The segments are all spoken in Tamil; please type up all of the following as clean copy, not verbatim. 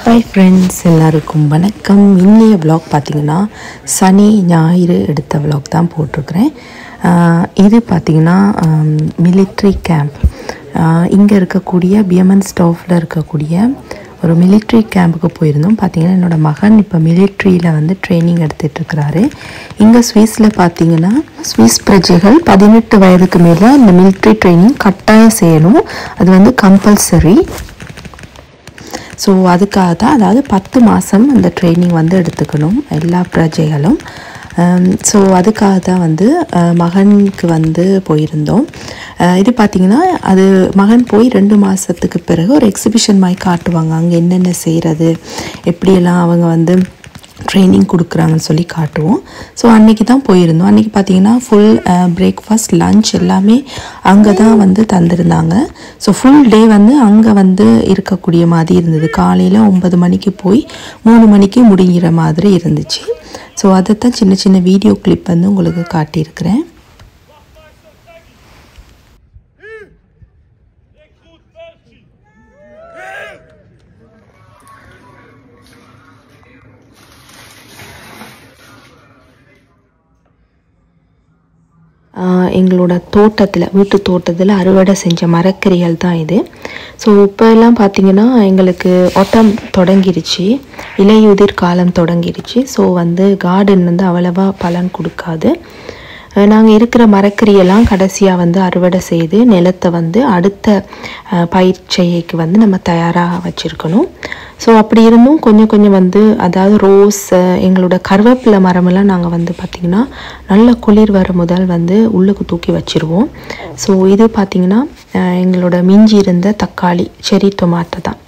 ஹாய் ஃப்ரெண்ட்ஸ், எல்லாருக்கும் வணக்கம். இன்னைய vlog பார்த்திங்கன்னா சனி ஞாயிறு எடுத்த vlog தான் போட்டிருக்கிறேன். இது பார்த்திங்கன்னா மிலிட்ரி கேம்ப். இங்கே இருக்கக்கூடிய பியமன் ஸ்டாஃபில் இருக்கக்கூடிய ஒரு மிலிட்ரி கேம்புக்கு போயிருந்தோம். பார்த்திங்கன்னா என்னோடய மகன் இப்போ மிலிட்ரியில் வந்து ட்ரைனிங் எடுத்துகிட்ருக்கிறாரு. இங்கே ஸ்வீஸில் பார்த்திங்கன்னா ஸ்வீஸ் பிரஜைகள் 18 வயதுக்கு மேலே இந்த மிலிட்ரி ட்ரைனிங் கட்டாயம் செய்யணும். அது வந்து கம்பல்சரி. ஸோ அதுக்காக தான், அதாவது 10 மாதம் அந்த ட்ரைனிங் வந்து எடுத்துக்கணும் எல்லா பிரஜைகளும். ஸோ அதுக்காக தான் வந்து மகனுக்கு வந்து போயிருந்தோம். இது பார்த்திங்கன்னா அது மகன் போய் 2 மாதத்துக்கு பிறகு ஒரு எக்ஸிபிஷன் மாதிரி காட்டுவாங்க. அங்கே என்னென்ன செய்கிறது, எப்படியெல்லாம் அவங்க வந்து ட்ரைனிங் கொடுக்குறாங்கன்னு சொல்லி காட்டுவோம். ஸோ அன்றைக்கி தான் போயிருந்தோம். அன்றைக்கி பார்த்திங்கன்னா ஃபுல் பிரேக்ஃபாஸ்ட் லன்ச் எல்லாமே அங்கே தான் வந்து தந்திருந்தாங்க. ஸோ ஃபுல் டே வந்து அங்கே வந்து இருக்கக்கூடிய மாதிரி இருந்தது. காலையில் 9 மணிக்கு போய் 3 மணிக்கு முடிகிற மாதிரி இருந்துச்சு. ஸோ அதைத்தான் சின்ன சின்ன வீடியோ கிளிப் வந்து உங்களுக்கு காட்டியிருக்கிறேன். எங்களோட தோட்டத்தில், வீட்டு தோட்டத்தில் அறுவடை செஞ்ச மரக்கறிகள் தான் இது. ஸோ இப்போ எல்லாம் பார்த்திங்கன்னா எங்களுக்கு ஒட்டம் தொடங்கிருச்சு, இலையுதிர் காலம் தொடங்கிருச்சு. ஸோ வந்து கார்டன் வந்து அவ்வளவா பலன் கொடுக்காது. நாங்கள் இருக்கிற மரக்கறியெல்லாம் கடைசியாக வந்து அறுவடை செய்து நிலத்தை வந்து அடுத்த பயிர்ச்செய்கைக்கு வந்து நம்ம தயாராக வச்சுருக்கணும். ஸோ அப்படி இருந்தும் கொஞ்சம் கொஞ்சம் வந்து, அதாவது ரோஸ், எங்களோட கருவேப்பிலை மரமெல்லாம் நாங்கள் வந்து பார்த்திங்கன்னா நல்ல குளிர் வர முதல் வந்து உள்ளுக்கு தூக்கி வச்சுருவோம். ஸோ இது பார்த்திங்கன்னா எங்களோட மிஞ்சி இருந்த தக்காளி, செரி டொமாட்டோ தான்.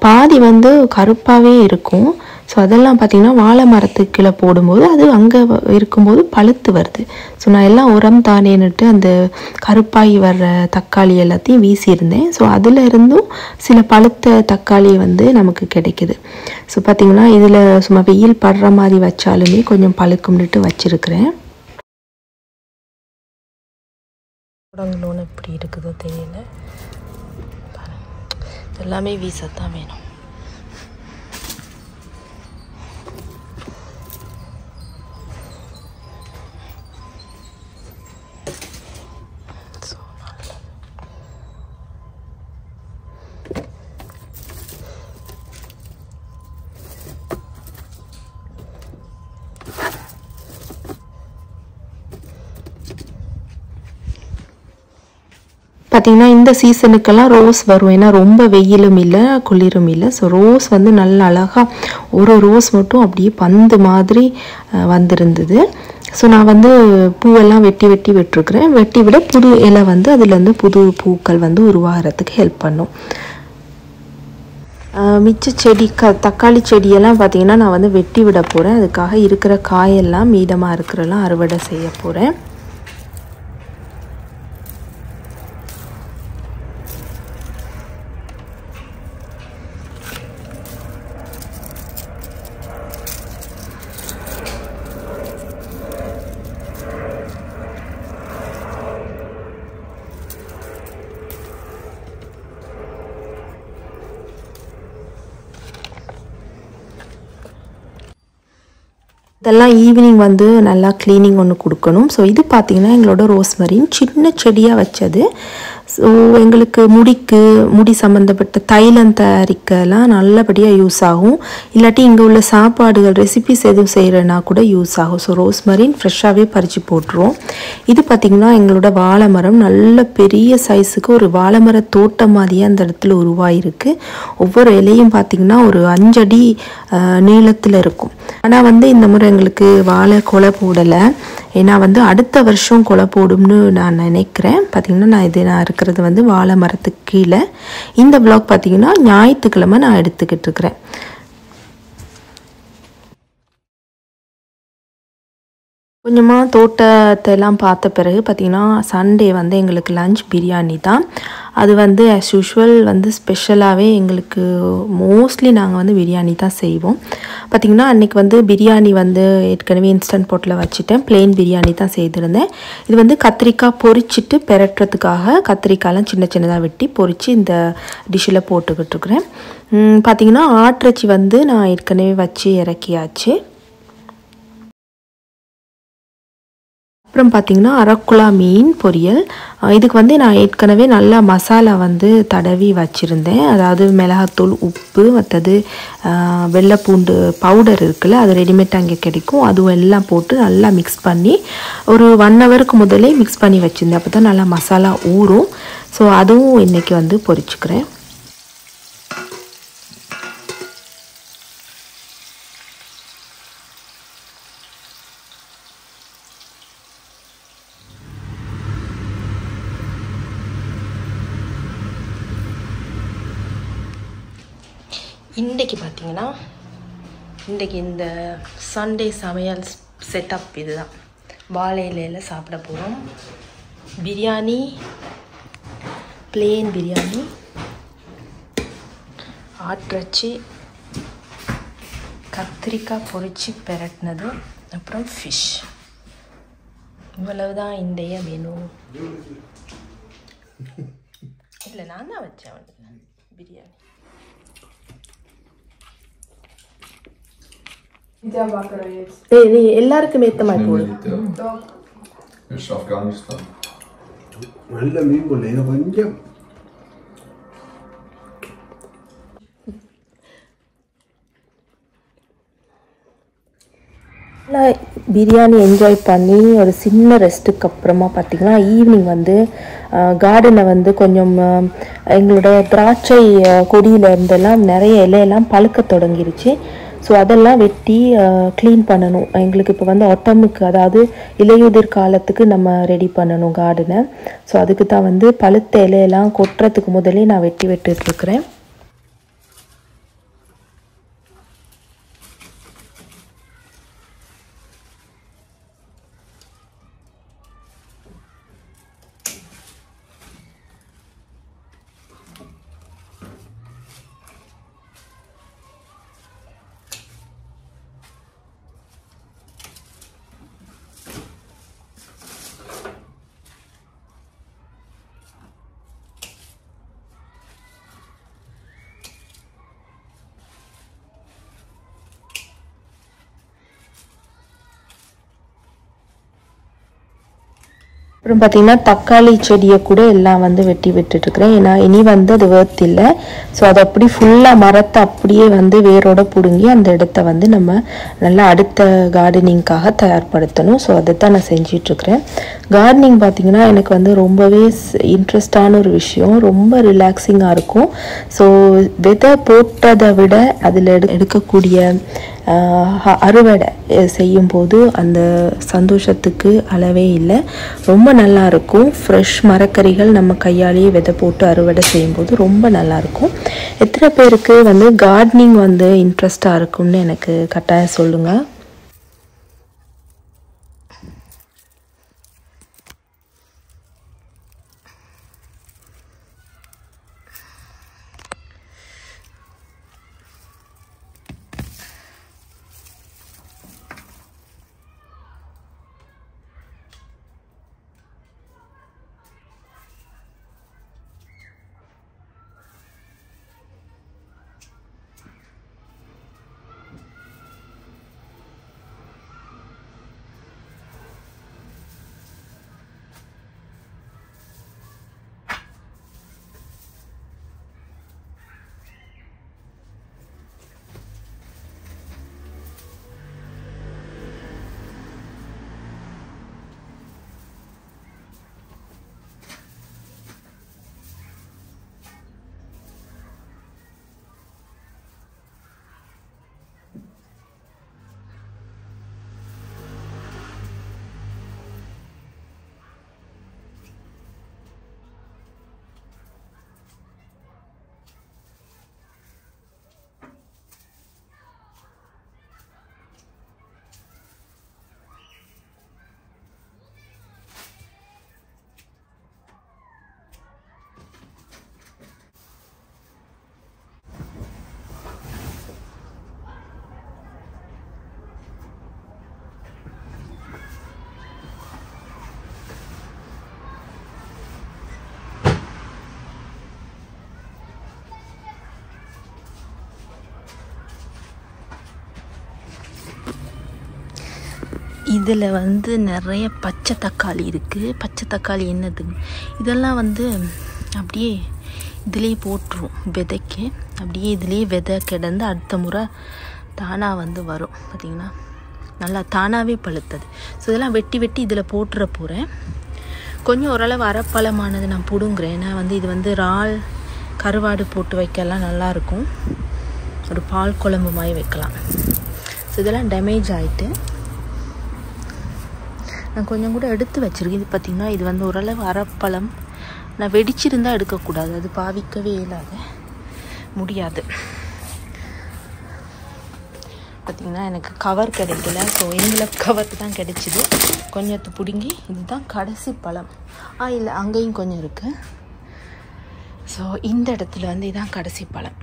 பாதி வந்து கருப்பாகவே இருக்கும். ஸோ அதெல்லாம் பார்த்திங்கன்னா வாழை மரத்துக்கு கீழே போடும்போது அது அங்கே இருக்கும்போது பழுத்து வருது. ஸோ நான் எல்லாம் உரம் தானேன்னுட்டு அந்த கருப்பாகி வர்ற தக்காளி எல்லாத்தையும் வீசியிருந்தேன். ஸோ அதில் இருந்தும் சில பழுத்த தக்காளி வந்து நமக்கு கிடைக்குது. ஸோ பார்த்திங்கன்னா இதில் சும்மா வெயில் படுற மாதிரி வச்சாலுமே கொஞ்சம் பழுக்கும்னுட்டு வச்சுருக்கிறேன். தொடங்கணும்னு எப்படி இருக்குதோ தெரியல, எல்லாமே வீசத்தான் வேணும். பார்த்திங்கன்னா இந்த சீசனுக்கெல்லாம் ரோஸ் வரும். ஏன்னா ரொம்ப வெயிலும் இல்லை குளிரும் இல்லை. ஸோ ரோஸ் வந்து நல்ல அழகாக ஒரு ரோஸ் மட்டும் அப்படியே பந்து மாதிரி வந்திருந்தது. ஸோ நான் வந்து பூவெல்லாம் வெட்டி விட்டுருக்குறேன். வெட்டி விட புது இலை வந்து அதுலேருந்து புது பூக்கள் வந்து உருவாகிறதுக்கு ஹெல்ப் பண்ணும். மிச்ச செடி தக்காளி செடியெல்லாம் பார்த்திங்கன்னா நான் வந்து வெட்டி விட போகிறேன். அதுக்காக இருக்கிற காயெல்லாம் மீதமாக இருக்கிறெல்லாம் அறுவடை செய்ய போகிறேன். இதெல்லாம் ஈவினிங் வந்து நல்லா க்ளீனிங் ஒன்று கொடுக்கணும். ஸோ இது பார்த்திங்கன்னா எங்களோட ரோஸ்மரின் சின்ன செடியாக வச்சது. ஸோ எங்களுக்கு முடி சம்மந்தப்பட்ட தைலம் தயாரிக்கலாம் நல்லபடியாக யூஸ் ஆகும். இல்லாட்டி இங்கே உள்ள சாப்பாடுகள் ரெசிபிஸ் எதுவும் செய்கிறனா கூட யூஸ் ஆகும். ஸோ ரோஸ்மரின் ஃப்ரெஷ்ஷாகவே பறித்து போட்டுருவோம். இது பார்த்திங்கன்னா எங்களோட வாழை மரம் நல்ல பெரிய சைஸுக்கு ஒரு வாழை மர தோட்டம் மாதிரியே அந்த இடத்துல உருவாகிருக்கு. ஒவ்வொரு இலையும் பார்த்திங்கன்னா ஒரு 5 அடி நீளத்தில் இருக்கும். ஆனால் வந்து இந்த முறை எங்களுக்கு வாழை கொலை போடலை. ஏன்னா வந்து அடுத்த வருஷம் கொலை போடும்னு நான் நினைக்கிறேன். பார்த்திங்கன்னா நான் இருக்கிறது வந்து வாழை மரத்துக்கு கீழே. இந்த vlog பார்த்திங்கன்னா ஞாயிற்றுக்கிழமை நான் எடுத்துக்கிட்டு இருக்கிறேன். கொஞ்சமாக தோட்டத்தெல்லாம் பார்த்த பிறகு பார்த்திங்கன்னா சண்டே வந்து எங்களுக்கு லஞ்ச் பிரியாணி தான். அது வந்து ஆஸ் யூஷுவல் வந்து ஸ்பெஷலாகவே எங்களுக்கு மோஸ்ட்லி நாங்கள் வந்து பிரியாணி தான் செய்வோம். பார்த்திங்கன்னா அன்றைக்கி வந்து பிரியாணி வந்து ஏற்கனவே இன்ஸ்டன்ட் போட்டில் வச்சுட்டேன். ப்ளெயின் பிரியாணி தான் செய்திருந்தேன். இது வந்து கத்திரிக்காய் பொரிச்சிட்டு பெரட்டுறதுக்காக கத்திரிக்காயெலாம் சின்ன சின்னதாக வெட்டி பொரித்து இந்த டிஷ்ஷில் போட்டுக்கிட்டுருக்குறேன். பார்த்திங்கன்னா ஆட்டிறைச்சி வந்து நான் ஏற்கனவே வச்சு இறக்கியாச்சு. அப்புறம் பார்த்திங்கன்னா அரக்குலா மீன் பொரியல். இதுக்கு வந்து நான் ஏற்கனவே நல்லா மசாலா வந்து தடவி வச்சுருந்தேன். அதாவது மிளகாத்தூள், உப்பு, மற்றது வெள்ளைப்பூண்டு பவுடர் இருக்குல்ல, அது ரெடிமேட் அங்கே கிடைக்கும். அதுவும் எல்லாம் போட்டு நல்லா மிக்ஸ் பண்ணி ஒரு 1 ஹவருக்கு முதலே மிக்ஸ் பண்ணி வச்சுருந்தேன். அப்போ தான் நல்லா மசாலா ஊறும். ஸோ அதுவும் இன்றைக்கி வந்து பொரிச்சுக்கிறேன். இன்றைக்கி பார்த்திங்கன்னா இன்றைக்கி இந்த சண்டே சமையல் செட்டப் இதுதான். வாழை இலையில் சாப்பிட போகிறோம். பிரியாணி, ப்ளெயின் பிரியாணி, ஆட்டிறைச்சி, கத்திரிக்காய் பொரிச்சு பெரட்டினது, அப்புறம் ஃபிஷ். இவ்வளவு தான் இன்றைய மெனு. இல்லை, நான் தான் வச்சேன் பிரியாணி. எல்லாருக்கும் ஏற்ற மாதிரி போடு. நல்ல மீன் போல கொஞ்சம் பிரியாணி என்ஜாய் பண்ணி ஒரு சின்ன ரெஸ்ட்டுக்கு அப்புறமா பார்த்திங்கன்னா ஈவினிங் வந்து கார்டனை வந்து கொஞ்சம் எங்களோட திராட்சை கொடியில் இருந்தெல்லாம் நிறைய இலையெல்லாம் பழுக்க தொடங்கிருச்சு. ஸோ அதெல்லாம் வெட்டி க்ளீன் பண்ணணும். எங்களுக்கு இப்போ வந்து ஒட்டமுக்கு, அதாவது இலையுதிர் காலத்துக்கு நம்ம ரெடி பண்ணணும் கார்டனை. ஸோ அதுக்கு தான் வந்து பழுத்த இலையெல்லாம் கொட்டுறதுக்கு முதலே நான் வெட்டி விட்டுருக்குறேன். அப்புறம் பார்த்திங்கன்னா தக்காளி செடியை கூட எல்லாம் வந்து வெட்டி விட்டுட்டுருக்குறேன். ஏன்னா இனி வந்து அது வேர்த் இல்லை. ஸோ அதை அப்படி ஃபுல்லாக மரத்தை அப்படியே வந்து வேரோட பிடுங்கி அந்த இடத்த வந்து நம்ம நல்லா அடுத்த கார்டனிங்காக தயார்படுத்தணும். ஸோ அதை தான் நான் செஞ்சிட்ருக்கிறேன். கார்டனிங் பார்த்திங்கன்னா எனக்கு வந்து ரொம்பவே இன்ட்ரெஸ்டான ஒரு விஷயம். ரொம்ப ரிலாக்ஸிங்காக இருக்கும். ஸோ விதை போட்டதை விட அதில் எடுக்கக்கூடிய அறுவடை செய்யும்போது அந்த சந்தோஷத்துக்கு அளவே இல்லை. ரொம்ப நல்லாயிருக்கும். ஃப்ரெஷ் மரக்கறிகள் நம்ம கையாலேயே விதை போட்டு அறுவடை செய்யும்போது ரொம்ப நல்லாயிருக்கும். எத்தனை பேருக்கு வந்து கார்டனிங் வந்து இன்ட்ரெஸ்டாக இருக்கும்னு எனக்கு கட்டாயம் சொல்லுங்கள். இதில் வந்து நிறைய பச்சை தக்காளி இருக்குது. பச்சை தக்காளி என்னது, இதெல்லாம் வந்து அப்படியே இதிலேயே போட்டுரும் விதைக்கு. அப்படியே இதுலேயே விதை கிடந்து அடுத்த முறை தானாக வந்து வரும். பார்த்திங்கன்னா நல்லா தானாகவே பழுத்தது. ஸோ இதெல்லாம் வெட்டி வெட்டி இதில் போட்டுற போகிறேன். கொஞ்சம் ஓரளவு அரைப்பழமானது நான் பிடுங்குறேன். ஏன்னா வந்து இது வந்து இறால் கருவாடு போட்டு வைக்கலாம், நல்லாயிருக்கும். ஒரு பால் குழம்பு மாதிரி வைக்கலாம். ஸோ இதெல்லாம் டேமேஜ் ஆகிட்டு நான் கொஞ்சம் கூட எடுத்து வச்சுருக்கேன். இது பார்த்திங்கன்னா இது வந்து ஓரளவு அரைப்பழம். நான் வெடிச்சிருந்தால் எடுக்கக்கூடாது, அது பாவிக்கவே இல்லாத முடியாது. பார்த்திங்கன்னா எனக்கு கவர் கிடைக்கல. ஸோ எங்களுக்கு கவர் தான் கிடைச்சிது. கொஞ்சத்தை பிடுங்கி இதுதான் கடைசி பழம். இல்லை அங்கேயும் கொஞ்சம் இருக்குது. ஸோ இந்த இடத்துல வந்து இதுதான் கடைசி பழம்.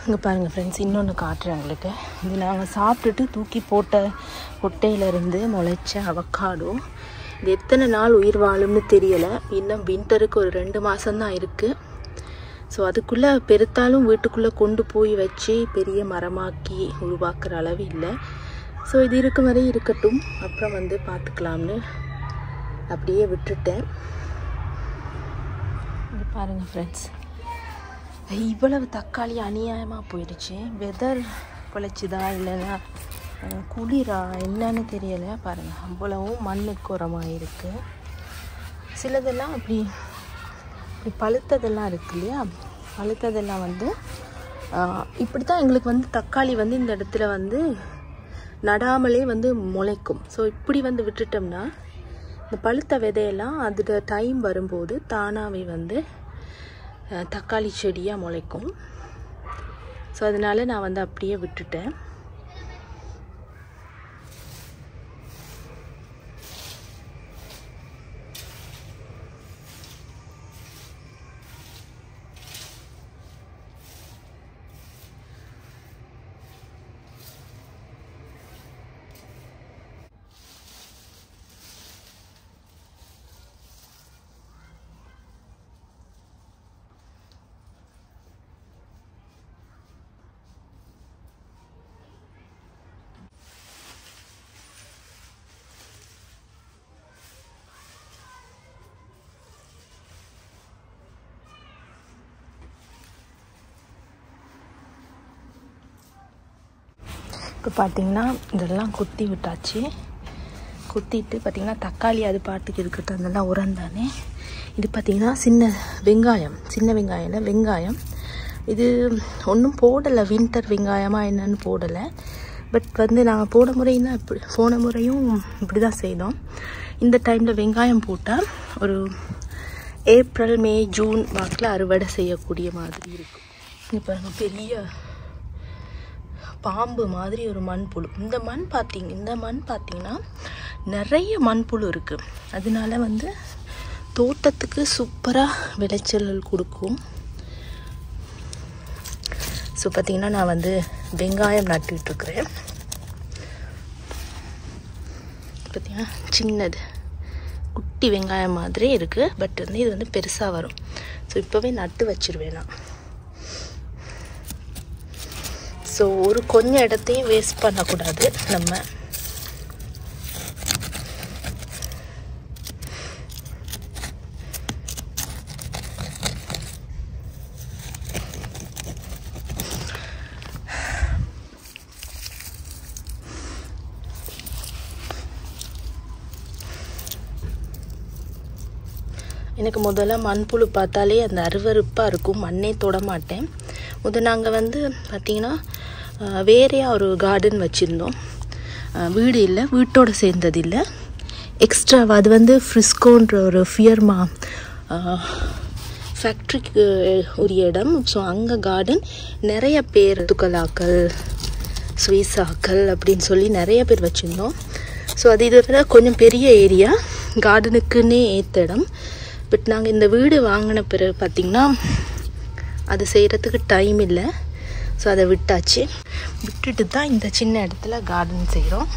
இங்கே பாருங்கள் ஃப்ரெண்ட்ஸ், இன்னொன்று காட்டுறேன் உங்களுக்கு. இது நாங்கள் சாப்பிட்டுட்டு தூக்கி போட்ட கொட்டையிலேருந்து முளைச்ச அவக்காடோ. இது எத்தனை நாள் உயிர் வாழும்னு தெரியலை. இன்னும் வின்டருக்கு ஒரு 2 மாதம்தான் இருக்குது. ஸோ அதுக்குள்ளே பெருத்தாலும் வீட்டுக்குள்ளே கொண்டு போய் வச்சு பெரிய மரமாக்கி உருவாக்குற அளவு இல்லை. ஸோ இது இருக்கும் வரை இருக்கட்டும், அப்புறம் வந்து பார்த்துக்கலாம்னு அப்படியே விட்டுட்டேன். இது பாருங்கள் ஃப்ரெண்ட்ஸ், இவ்வளவு தக்காளி அநியாயமாக போயிடுச்சு. வெதர் குலைச்சிதா இல்லைன்னா குளிரா என்னன்னு தெரியலை. பாருங்கள், அவ்வளவும் மண்ணுக்கு உரமாக இருக்குது. சிலதெல்லாம் அப்படி பழுத்ததெல்லாம் இருக்கு இல்லையா, பழுத்ததெல்லாம் வந்து இப்படி தான் எங்களுக்கு வந்து தக்காளி வந்து இந்த இடத்துல வந்து நடாமலே வந்து முளைக்கும். ஸோ இப்படி வந்து விட்டுட்டோம்னா இந்த பழுத்த விதையெல்லாம் அதோட டைம் வரும்போது தானாகவே வந்து தக்காளி செடியாக முளைக்கும். ஸோ அதனால நான் வந்து அப்படியே விட்டுட்டேன். இப்போ பார்த்திங்கன்னா இதெல்லாம் குத்தி விட்டாச்சு. குத்திட்டு பார்த்திங்கன்னா தக்காளி அது பாட்டுக்கு இருக்கட்டும், அதெல்லாம் உரம் தானே. இது பார்த்திங்கன்னா சின்ன வெங்காயம் இல்லை வெங்காயம். இது ஒன்றும் போடலை, வின்டர் வெங்காயமாக என்னன்னு போடலை. பட் வந்து நாங்கள் போன முறையும் இப்படி தான் செய்தோம். இந்த டைமில் வெங்காயம் போட்டால் ஒரு ஏப்ரல் மே ஜூன் வாக்கில் அறுவடை செய்யக்கூடிய மாதிரி இருக்கும். இங்கே பாருங்கள், பெரிய பாம்பு மாதிரி ஒரு மண்புழு. இந்த மண் பார்த்திங்கன்னா நிறைய மண்புழு இருக்குது. அதனால வந்து தோட்டத்துக்கு சூப்பராக விளைச்சல் கொடுக்கும். ஸோ பார்த்திங்கன்னா நான் வந்து வெங்காயம் நட்டுட்ருக்குறேன். பார்த்திங்கன்னா சின்னது குட்டி வெங்காயம் மாதிரி இருக்குது. பட் வந்து இது வந்து பெருசாக வரும். ஸோ இப்போவே நட்டு வச்சுருவேன் நான். ஸோ ஒரு கொஞ்சம் இடத்தையும் வேஸ்ட் பண்ணக்கூடாது நம்ம. எனக்கு முதல்ல மண்புழு பார்த்தாலே அந்த அருவருப்பாக இருக்கும், மண்ணே தொட மாட்டேன். நாங்கள் வந்து பார்த்திங்கன்னா வேறையாக ஒரு கார்டன் வச்சுருந்தோம். வீடு இல்லை, வீட்டோடு சேர்ந்தது இல்லை, எக்ஸ்ட்ராவாக. அது வந்து ஃப்ரிஸ்கோன்ற ஒரு ஃபியர்மா ஃபேக்ட்ரிக்கு உரிய இடம். ஸோ அங்கே கார்டன் நிறைய பேர் துக்கலாக்கள் ஸ்வீஸாக்கள் அப்படின்னு சொல்லி நிறைய பேர் வச்சுருந்தோம். ஸோ அது இதை கொஞ்சம் பெரிய ஏரியா, கார்டனுக்குன்னே ஏற்ற இடம். பட் நாங்கள் இந்த வீடு வாங்கின பிறகு பார்த்திங்கன்னா அது செய்கிறதுக்கு டைம் இல்லை. ஸோ அதை விட்டாச்சு. விட்டுட்டு தான் இந்த சின்ன இடத்துல கார்டன் செய்கிறோம்.